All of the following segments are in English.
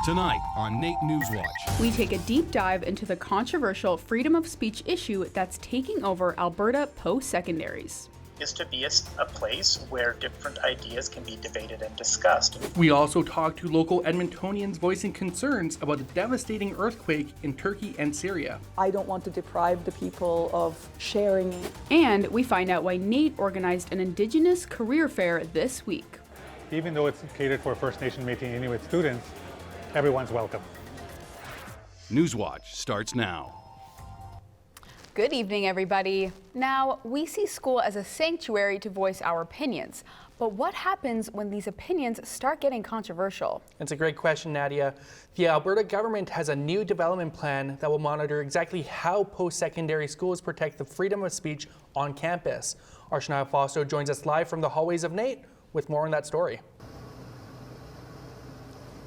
Tonight on NAIT NewsWatch. We take a deep dive into the controversial freedom of speech issue that's taking over Alberta post-secondaries. Is to be a place where different ideas can be debated and discussed. We also talked to local Edmontonians voicing concerns about the devastating earthquake in Turkey and Syria. I don't want to deprive the people of sharing. And we find out why NAIT organized an Indigenous career fair this week. Even though it's catered for First Nation Métis Inuit students, everyone's welcome. NewsWatch starts now. Good evening, everybody. Now, we see school as a sanctuary to voice our opinions. But what happens when these opinions start getting controversial? It's a great question, Nadia. The Alberta government has a new development plan that will monitor exactly how post-secondary schools protect the freedom of speech on campus. Our Shania Fausto joins us live from the hallways of NAIT with more on that story.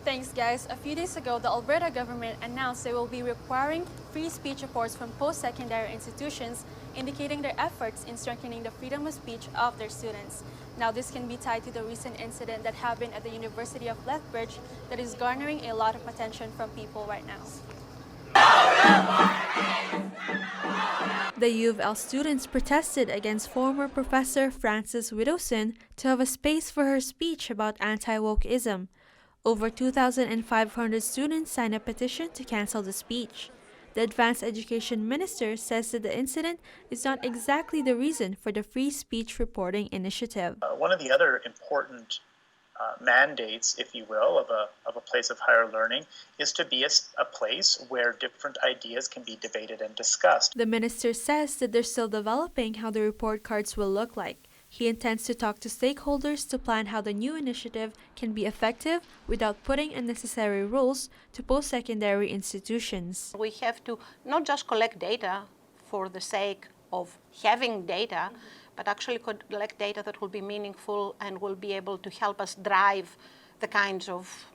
Thanks, guys. A few days ago, the Alberta government announced they will be requiring free speech reports from post-secondary institutions, indicating their efforts in strengthening the freedom of speech of their students. Now, this can be tied to the recent incident that happened at the University of Lethbridge that is garnering a lot of attention from people right now. The U of L students protested against former Professor Frances Widdowson to have a space for her speech about anti-wokeism. Over 2,500 students signed a petition to cancel the speech. The Advanced Education Minister says that the incident is not exactly the reason for the free speech reporting initiative. One of the other important mandates, if you will, of a place of higher learning is to be a place where different ideas can be debated and discussed. The minister says that they're still developing how the report cards will look like. He intends to talk to stakeholders to plan how the new initiative can be effective without putting unnecessary rules to post-secondary institutions. We have to not just collect data for the sake of having data, but actually collect data that will be meaningful and will be able to help us drive the kinds of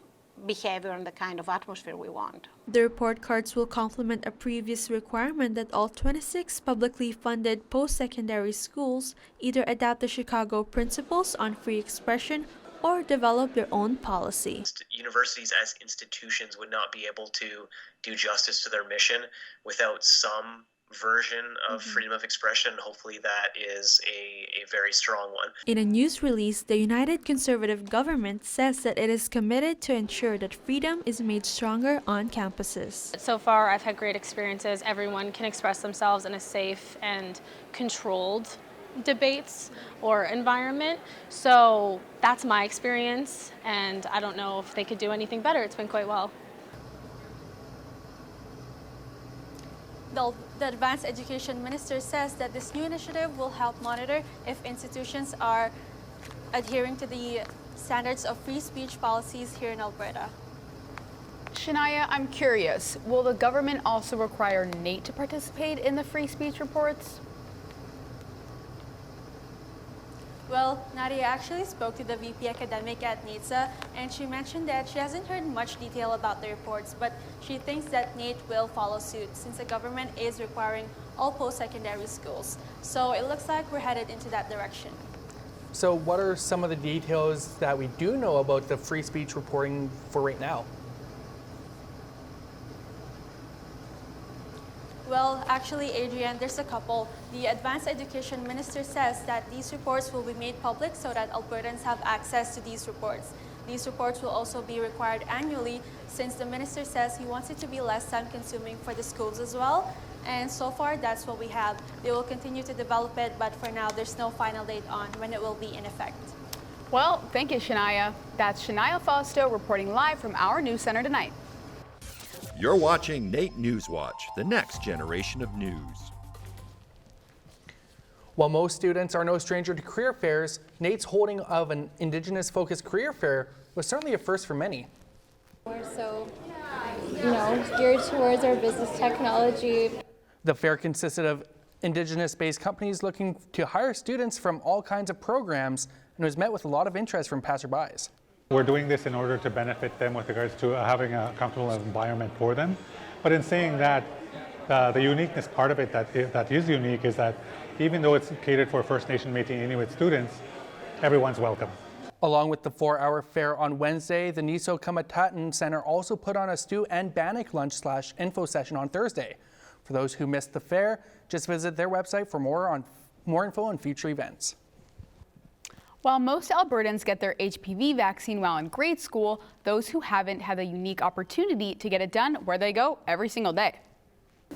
behavior and the kind of atmosphere we want. The report cards will complement a previous requirement that all 26 publicly funded post-secondary schools either adopt the Chicago principles on free expression or develop their own policy. Universities as institutions would not be able to do justice to their mission without some version of freedom of expression. Hopefully that is a very strong one. In a news release, the United Conservative Government says that it is committed to ensure that freedom is made stronger on campuses. So far, I've had great experiences. Everyone can express themselves in a safe and controlled debates or environment. So that's my experience, and I don't know if they could do anything better. It's been quite well. The Advanced Education Minister says that this new initiative will help monitor if institutions are adhering to the standards of free speech policies here in Alberta. Shania, I'm curious, will the government also require NAIT to participate in the free speech reports? Well, Nadia actually spoke to the VP Academic at NAIT, and she mentioned that she hasn't heard much detail about the reports, but she thinks that NAIT will follow suit since the government is requiring all post-secondary schools. So it looks like we're headed into that direction. So what are some of the details that we do know about the free speech reporting for right now? Well, actually, Adrian, there's a couple. The Advanced Education Minister says that these reports will be made public so that Albertans have access to these reports. These reports will also be required annually since the minister says he wants it to be less time-consuming for the schools as well. And so far, that's what we have. They will continue to develop it, but for now, there's no final date on when it will be in effect. Well, thank you, Shania. That's Shania Fausto reporting live from our news center tonight. You're watching NAIT NewsWatch, the next generation of news. While most students are no stranger to career fairs, NAIT's holding of an Indigenous-focused career fair was certainly a first for many. We're so, geared towards our business technology. The fair consisted of Indigenous-based companies looking to hire students from all kinds of programs and was met with a lot of interest from passerbys. We're doing this in order to benefit them with regards to having a comfortable environment for them. But in saying that, the uniqueness part of it that is unique is that even though it's catered for First Nation Métis Inuit students, everyone's welcome. Along with the 4-hour fair on Wednesday, the Niso Kamatatan Center also put on a stew and bannock lunch/info session on Thursday. For those who missed the fair, just visit their website for more info on future events. While most Albertans get their HPV vaccine while in grade school, those who haven't have a unique opportunity to get it done where they go every single day.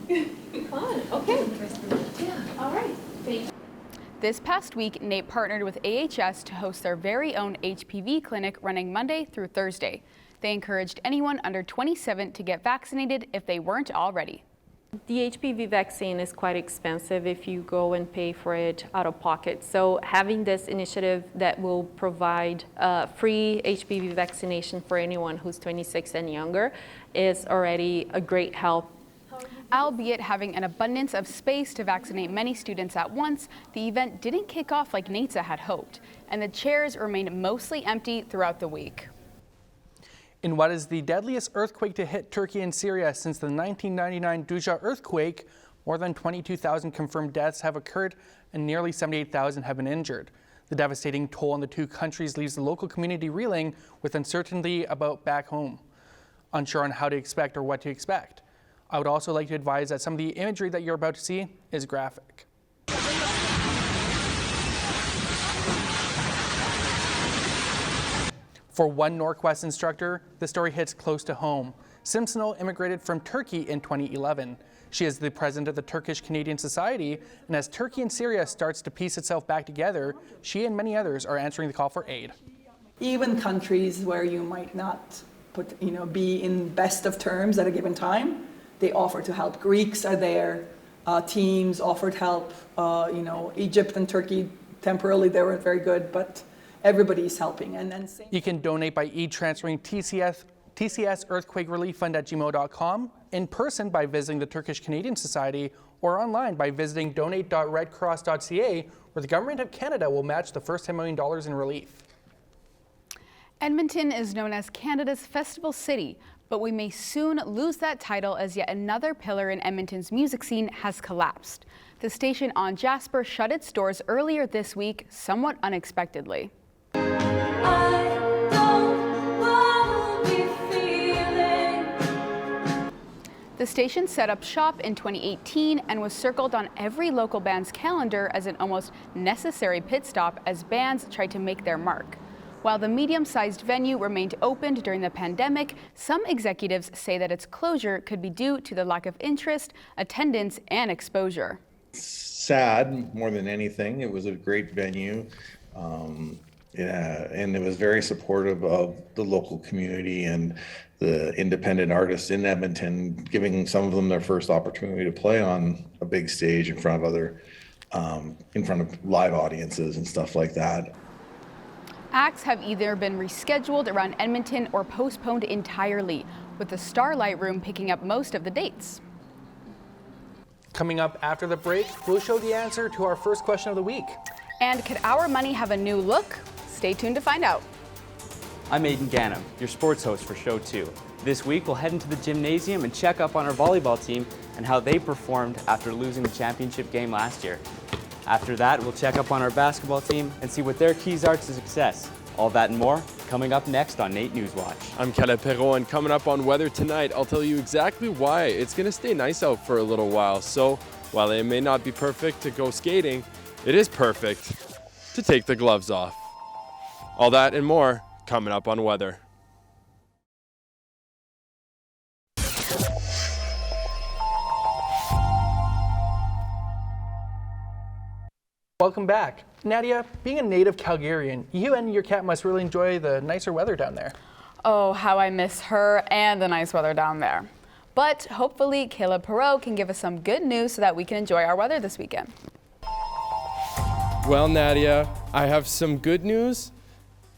Fun. Okay. Yeah. All right. Thanks. This past week, NAIT partnered with AHS to host their very own HPV clinic running Monday through Thursday. They encouraged anyone under 27 to get vaccinated if they weren't already. The HPV vaccine is quite expensive if you go and pay for it out of pocket. So having this initiative that will provide free HPV vaccination for anyone who's 26 and younger is already a great help. Albeit having an abundance of space to vaccinate many students at once, the event didn't kick off like NAITSA had hoped, and the chairs remained mostly empty throughout the week. In what is the deadliest earthquake to hit Turkey and Syria since the 1999 Duja earthquake, more than 22,000 confirmed deaths have occurred and nearly 78,000 have been injured. The devastating toll on the two countries leaves the local community reeling with uncertainty about back home, unsure on how to expect or what to expect. I would also like to advise that some of the imagery that you're about to see is graphic. For one Norquest instructor, the story hits close to home. Simsino immigrated from Turkey in 2011. She is the president of the Turkish Canadian Society, and as Turkey and Syria starts to piece itself back together, she and many others are answering the call for aid. Even countries where you might not be in best of terms at a given time, they offer to help. Greeks are there, teams offered help. Egypt and Turkey, temporarily they weren't very good, but everybody's helping. And then you can donate by e-transferring TCS Earthquake Relief Fund at gmail.com, in person by visiting the Turkish Canadian Society, or online by visiting donate.redcross.ca, where the Government of Canada will match the first $10 million in relief. Edmonton is known as Canada's Festival City, but we may soon lose that title as yet another pillar in Edmonton's music scene has collapsed. The station on Jasper shut its doors earlier this week, somewhat unexpectedly. The station set up shop in 2018 and was circled on every local band's calendar as an almost necessary pit stop as bands tried to make their mark. While the medium-sized venue remained opened during the pandemic, some executives say that its closure could be due to the lack of interest, attendance, and exposure. Sad more than anything. It was a great venue. And it was very supportive of the local community and the independent artists in Edmonton, giving some of them their first opportunity to play on a big stage in front of live audiences and stuff like that. Acts have either been rescheduled around Edmonton or postponed entirely, with the Starlight Room picking up most of the dates. Coming up after the break, we'll show the answer to our first question of the week. And could our money have a new look? Stay tuned to find out. I'm Aiden Gannam, your sports host for Show 2. This week, we'll head into the gymnasium and check up on our volleyball team and how they performed after losing the championship game last year. After that, we'll check up on our basketball team and see what their keys are to success. All that and more coming up next on NAIT NewsWatch. I'm Caleb Perrault, and coming up on weather tonight, I'll tell you exactly why it's going to stay nice out for a little while. So while it may not be perfect to go skating, it is perfect to take the gloves off. All that and more coming up on weather. Welcome back. Nadia, being a native Calgarian, you and your cat must really enjoy the nicer weather down there. Oh, how I miss her and the nice weather down there. But hopefully Caleb Perrault can give us some good news so that we can enjoy our weather this weekend. Well, Nadia, I have some good news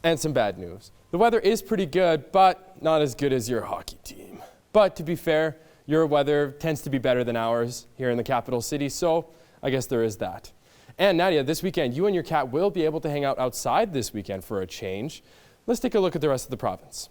and some bad news. The weather is pretty good, but not as good as your hockey team. But to be fair, your weather tends to be better than ours here in the capital city, so I guess there is that. And Nadia, this weekend, you and your cat will be able to hang out outside this weekend for a change. Let's take a look at the rest of the province.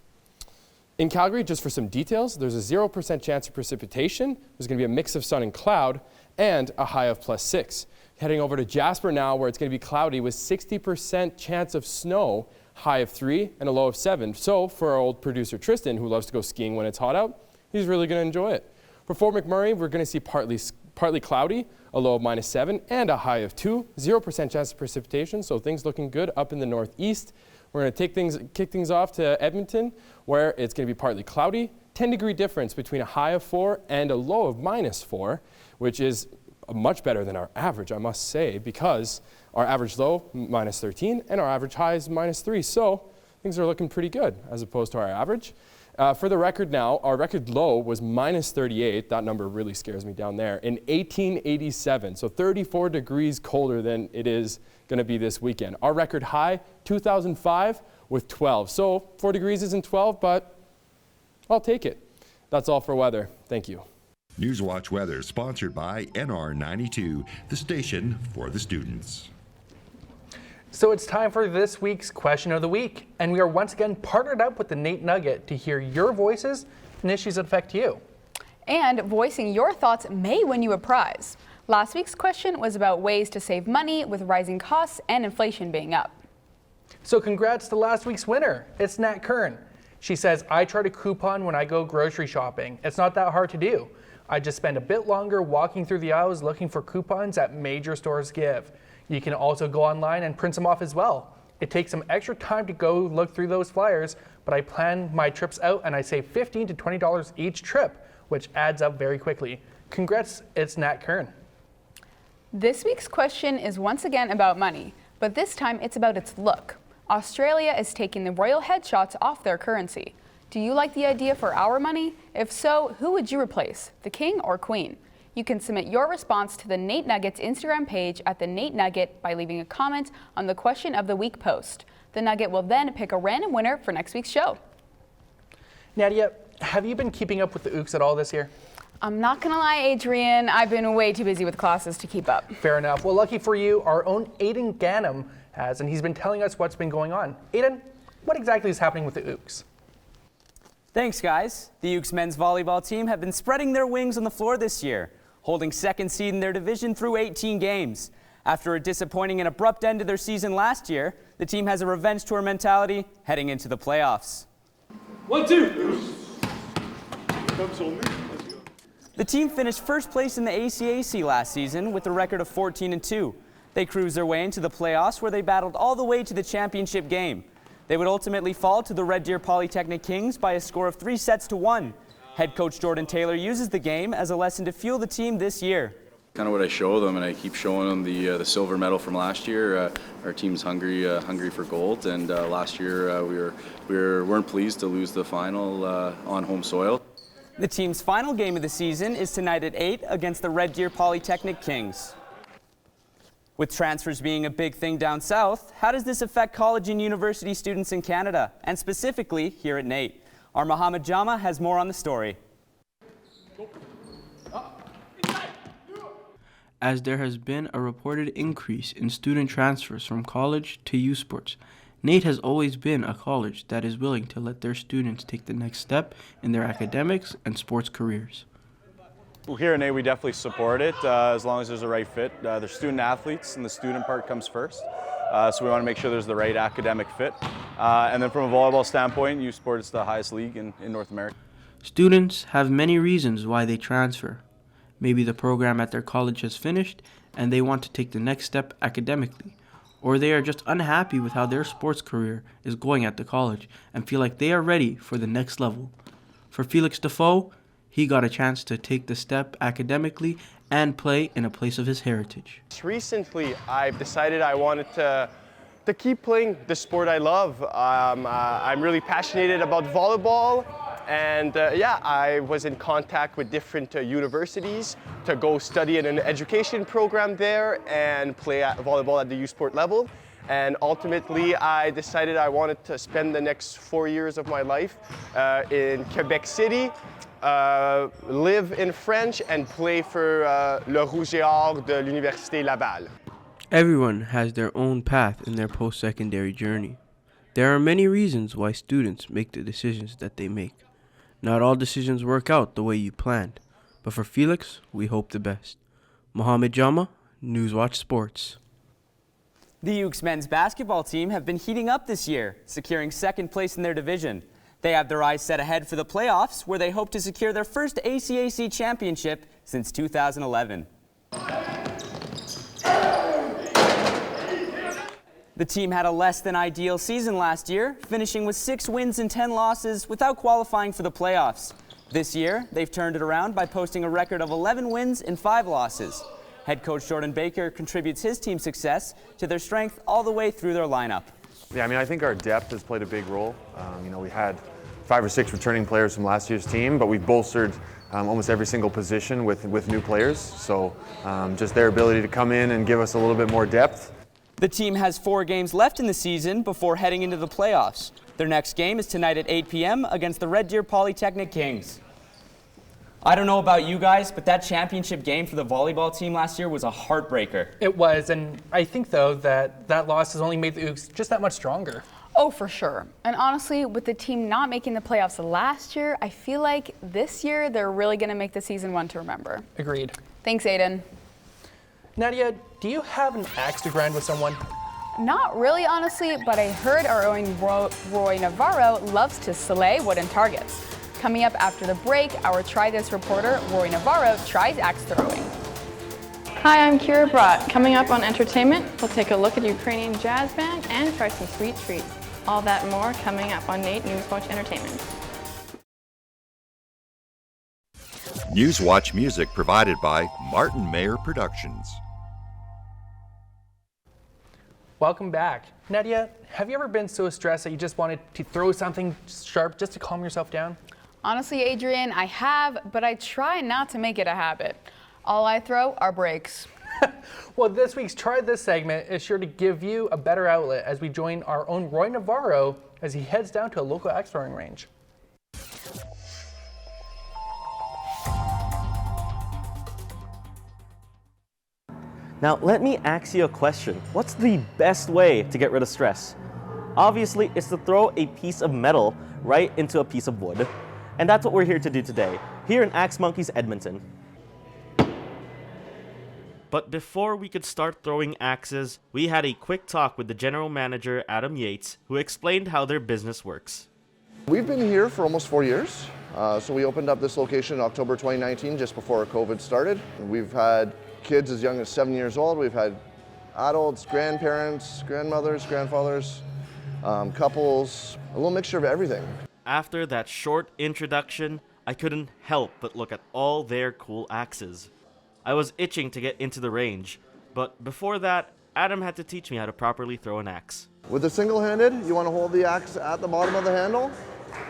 In Calgary, just for some details, there's a 0% chance of precipitation. There's going to be a mix of sun and cloud and a high of +6. Heading over to Jasper now, where it's going to be cloudy with 60% chance of snow, high of 3 and a low of 7. So for our old producer Tristan, who loves to go skiing when it's hot out, he's really going to enjoy it. For Fort McMurray, we're going to see partly cloudy, a low of -7 and a high of 2, 0% chance of precipitation, so things looking good up in the northeast. We're going to kick things off to Edmonton, where it's going to be partly cloudy, 10-degree difference between a high of 4 and a low of -4, which is much better than our average, I must say, because our average low -13 and our average high is -3. So things are looking pretty good as opposed to our average. For the record now, our record low was -38. That number really scares me down there in 1887. So 34 degrees colder than it is going to be this weekend. Our record high, 2005 with 12. So 4 degrees isn't 12, but I'll take it. That's all for weather. Thank you. NewsWatch Weather, sponsored by NR92, the station for the students. So it's time for this week's question of the week, and we are once again partnered up with the NAIT Nugget to hear your voices and issues that affect you. And voicing your thoughts may win you a prize. Last week's question was about ways to save money with rising costs and inflation being up. So congrats to last week's winner. It's Nat Kern. She says, I try to coupon when I go grocery shopping. It's not that hard to do. I just spend a bit longer walking through the aisles looking for coupons that major stores give. You can also go online and print them off as well. It takes some extra time to go look through those flyers, but I plan my trips out and I save $15 to $20 each trip, which adds up very quickly. Congrats, it's Nat Kern. This week's question is once again about money, but this time it's about its look. Australia is taking the royal headshots off their currency. Do you like the idea for our money? If so, who would you replace, the king or queen? You can submit your response to the NAIT Nugget's Instagram page at the NAIT Nugget by leaving a comment on the question of the week post. The Nugget will then pick a random winner for next week's show. Nadia, have you been keeping up with the OOCs at all this year? I'm not gonna lie, Adrian, I've been way too busy with classes to keep up. Fair enough. Well, lucky for you, our own Aiden Ganem has, and he's been telling us what's been going on. Aiden, what exactly is happening with the OOCs? Thanks, guys. The UK's men's volleyball team have been spreading their wings on the floor this year, holding second seed in their division through 18 games. After a disappointing and abrupt end to their season last year, the team has a revenge tour mentality heading into the playoffs. 1-2. The team finished first place in the ACAC last season with a record of 14-2. They cruised their way into the playoffs where they battled all the way to the championship game. They would ultimately fall to the Red Deer Polytechnic Kings by a score of 3-1. Head coach Jordan Taylor uses the game as a lesson to fuel the team this year. Kind of what I show them, and I keep showing them the silver medal from last year. Our team's hungry for gold, and last year we weren't pleased to lose the final on home soil. The team's final game of the season is tonight at 8 against the Red Deer Polytechnic Kings. With transfers being a big thing down south, how does this affect college and university students in Canada, and specifically here at NAIT? Our Mohammed Jama has more on the story. As there has been a reported increase in student transfers from college to U Sports, NAIT has always been a college that is willing to let their students take the next step in their academics and sports careers. Well, here at NAIT, we definitely support it as long as there's a right fit. They're student athletes, and the student part comes first. So we want to make sure there's the right academic fit. And then from a volleyball standpoint, U Sport is the highest league in North America. Students have many reasons why they transfer. Maybe the program at their college has finished and they want to take the next step academically. Or they are just unhappy with how their sports career is going at the college and feel like they are ready for the next level. For Felix Defoe, he got a chance to take the step academically and play in a place of his heritage. Recently, I've decided I wanted to keep playing the sport I love. I'm really passionate about volleyball, and I was in contact with different universities to go study in an education program there and play volleyball at the U Sport level. And ultimately, I decided I wanted to spend the next 4 years of my life in Quebec City, live in French, and play for le Rouge et Or de l'Université Laval. Everyone has their own path in their post-secondary journey. There are many reasons why students make the decisions that they make. Not all decisions work out the way you planned, but for Felix, we hope the best. Mohammed Jama, NewsWatch Sports. The Ukes men's basketball team have been heating up this year, securing second place in their division. They have their eyes set ahead for the playoffs, where they hope to secure their first ACAC championship since 2011. The team had a less than ideal season last year, finishing with 6 wins and 10 losses without qualifying for the playoffs. This year, they've turned it around by posting a record of 11 wins and 5 losses. Head coach Jordan Baker contributes his team's success to their strength all the way through their lineup. Yeah, I mean, I think our depth has played a big role. We had 5 or 6 returning players from last year's team, but we've bolstered almost every single position with new players. So just their ability to come in and give us a little bit more depth. The team has 4 games left in the season before heading into the playoffs. Their next game is tonight at 8 p.m. against the Red Deer Polytechnic Kings. I don't know about you guys, but that championship game for the volleyball team last year was a heartbreaker. It was, and I think, though, that loss has only made the Ukes just that much stronger. Oh, for sure. And honestly, with the team not making the playoffs last year, I feel like this year they're really going to make the season one to remember. Agreed. Thanks, Aiden. Nadia, do you have an axe to grind with someone? Not really, honestly, but I heard our own Roy Navarro loves to slay wooden targets. Coming up after the break, our Try This reporter, Roy Navarro, tries axe throwing. Hi, I'm Kira Brat. Coming up on entertainment, we'll take a look at a Ukrainian jazz band and try some sweet treats. All that and more coming up on NAIT NewsWatch Entertainment. NewsWatch music provided by Martin Mayer Productions. Welcome back. Nadia, have you ever been so stressed that you just wanted to throw something sharp just to calm yourself down? Honestly, Adrian, I have, but I try not to make it a habit. All I throw are breaks. Well, this week's Try This segment is sure to give you a better outlet as we join our own Roy Navarro as he heads down to a local axe throwing range. Now, let me ask you a question. What's the best way to get rid of stress? Obviously, it's to throw a piece of metal right into a piece of wood. And that's what we're here to do today, here in Axe Monkeys, Edmonton. But before we could start throwing axes, we had a quick talk with the general manager, Adam Yates, who explained how their business works. We've been here for almost 4 years. So we opened up this location in October 2019, just before COVID started. We've had kids as young as 7 years old. We've had adults, grandparents, grandmothers, grandfathers, couples, a little mixture of everything. After that short introduction, I couldn't help but look at all their cool axes. I was itching to get into the range, but before that, Adam had to teach me how to properly throw an axe. With the single-handed, you want to hold the axe at the bottom of the handle,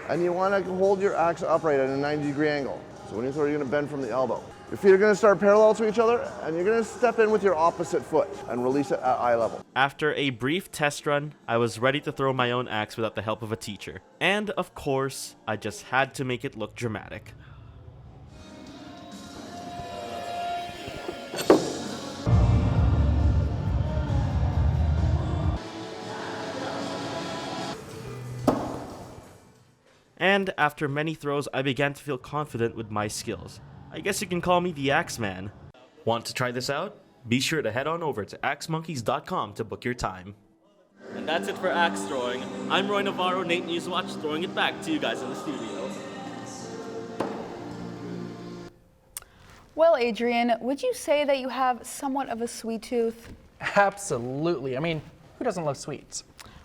and you want to hold your axe upright at a 90-degree angle. So when you throw, you're going to bend from the elbow. Your feet are going to start parallel to each other, and you're going to step in with your opposite foot and release it at eye level. After a brief test run, I was ready to throw my own axe without the help of a teacher. And of course, I just had to make it look dramatic. And after many throws, I began to feel confident with my skills. I guess you can call me the Axe Man. Want to try this out? Be sure to head on over to axemonkeys.com to book your time. And that's it for axe throwing. I'm Roy Navarro, NAIT NewsWatch, throwing it back to you guys in the studio. Well, Adrian, would you say that you have somewhat of a sweet tooth? Absolutely. I mean, who doesn't love sweets?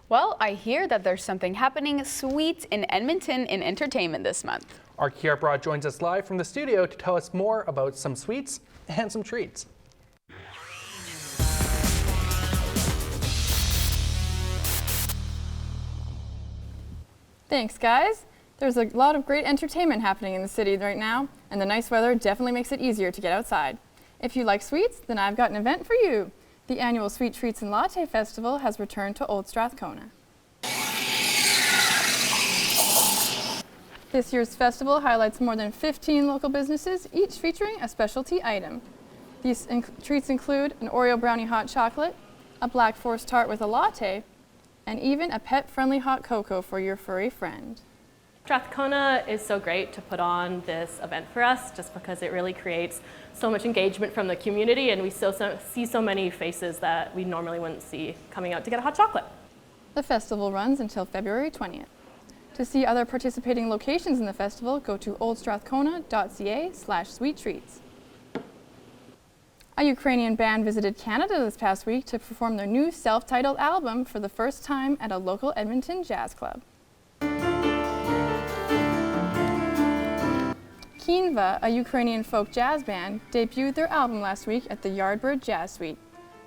Well, I hear that there's something happening sweet in Edmonton in entertainment this month. Our Kiara Broad joins us live from the studio to tell us more about some sweets and some treats. Thanks, guys. There's a lot of great entertainment happening in the city right now, and the nice weather definitely makes it easier to get outside. If you like sweets, then I've got an event for you. The annual Sweet Treats and Latte Festival has returned to Old Strathcona. This year's festival highlights more than 15 local businesses, each featuring a specialty item. These treats include an Oreo brownie hot chocolate, a Black Forest tart with a latte, and even a pet-friendly hot cocoa for your furry friend. Strathcona is so great to put on this event for us just because it really creates so much engagement from the community, and we see so many faces that we normally wouldn't see coming out to get a hot chocolate. The festival runs until February 20th. To see other participating locations in the festival, go to oldstrathcona.ca/sweet treats. A Ukrainian band visited Canada this past week to perform their new self-titled album for the first time at a local Edmonton jazz club. Kinva, a Ukrainian folk jazz band, debuted their album last week at the Yardbird Jazz Suite.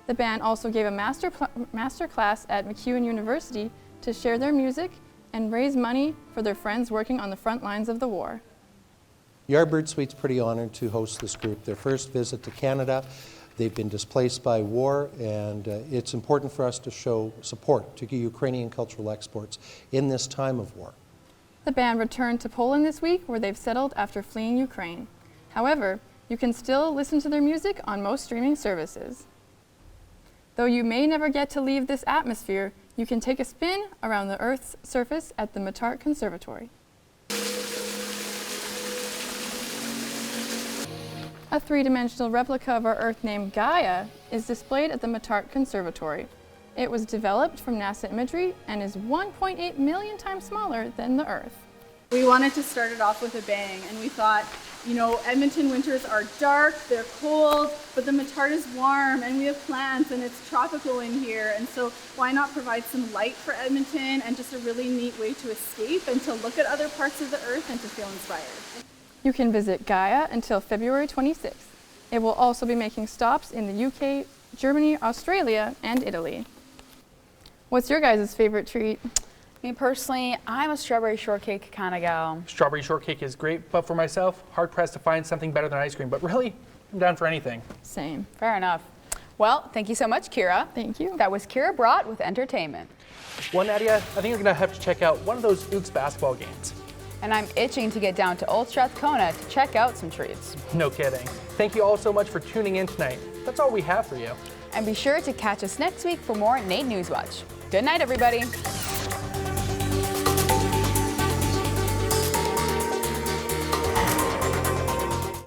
The band also gave a master class at MacEwan University to share their music and raise money for their friends working on the front lines of the war. Yardbird Suite's pretty honored to host this group. Their first visit to Canada. They've been displaced by war, and it's important for us to show support to Ukrainian cultural exports in this time of war. The band returned to Poland this week, where they've settled after fleeing Ukraine. However, you can still listen to their music on most streaming services. Though you may never get to leave this atmosphere, you can take a spin around the Earth's surface at the Matart Conservatory. A three-dimensional replica of our Earth named Gaia is displayed at the Matart Conservatory. It was developed from NASA imagery and is 1.8 million times smaller than the Earth. We wanted to start it off with a bang, and we thought, you know, Edmonton winters are dark, they're cold, but the Matart is warm, and we have plants, and it's tropical in here, and so why not provide some light for Edmonton and just a really neat way to escape and to look at other parts of the Earth and to feel inspired. You can visit Gaia until February 26th. It will also be making stops in the UK, Germany, Australia, and Italy. What's your guys' favorite treat? Me personally, I'm a strawberry shortcake kind of gal. Strawberry shortcake is great, but for myself, hard-pressed to find something better than ice cream. But really, I'm down for anything. Same. Fair enough. Well, thank you so much, Kira. Thank you. That was Kira Brott with entertainment. Well, Nadia, I think you're going to have to check out one of those Ooks basketball games. And I'm itching to get down to Old Strathcona to check out some treats. No kidding. Thank you all so much for tuning in tonight. That's all we have for you. And be sure to catch us next week for more NAIT NewsWatch. Good night, everybody.